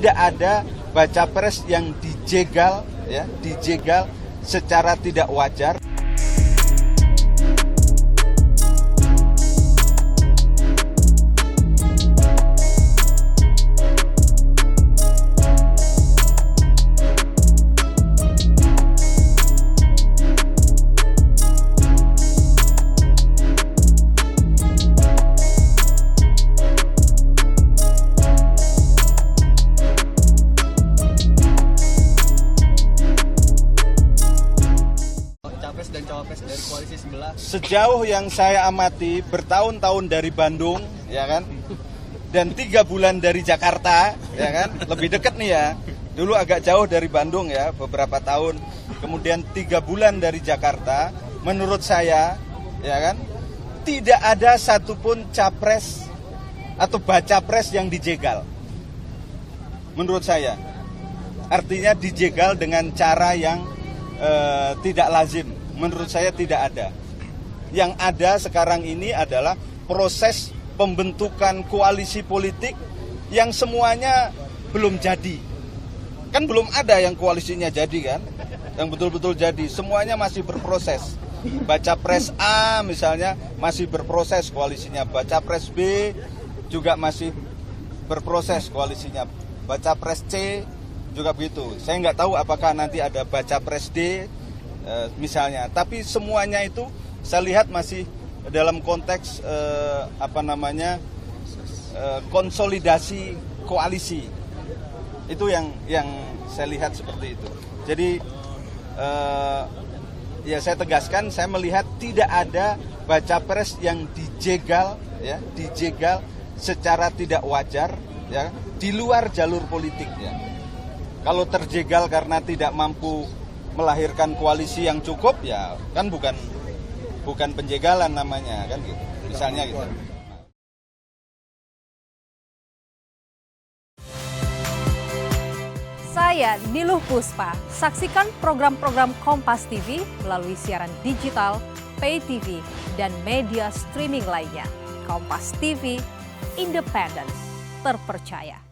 tidak ada baca pres yang dijegal, ya, dijegal secara tidak wajar. Dan cawapres dari koalisi sebelah. Sejauh yang saya amati, bertahun-tahun dari Bandung, ya kan, dan 3 bulan dari Jakarta, ya kan, lebih dekat nih ya. Dulu agak jauh dari Bandung ya, beberapa tahun. Kemudian 3 bulan dari Jakarta. Menurut saya, ya kan, tidak ada satupun capres atau baca pres yang dijegal. Menurut saya, artinya dijegal dengan cara yang tidak lazim. Menurut saya tidak ada. Yang ada sekarang ini adalah proses pembentukan koalisi politik yang semuanya belum jadi. Kan belum ada yang koalisinya jadi kan, yang betul-betul jadi. Semuanya masih berproses. Baca pres A misalnya masih berproses koalisinya. Baca pres B juga masih berproses koalisinya. Baca pres C juga begitu. Saya nggak tahu apakah nanti ada baca pres D misalnya, tapi semuanya itu saya lihat masih dalam konteks konsolidasi koalisi. Itu yang saya lihat seperti itu. Jadi ya saya tegaskan, saya melihat tidak ada baca pres yang dijegal, ya, dijegal secara tidak wajar, ya, di luar jalur politik, ya. Kalau terjegal karena tidak mampu melahirkan koalisi yang cukup, ya kan bukan penjegalan namanya, kan gitu. Misalnya gitu. Saya Niluh Puspa. Saksikan program-program Kompas TV melalui siaran digital, pay TV, dan media streaming lainnya. Kompas TV, independen, terpercaya.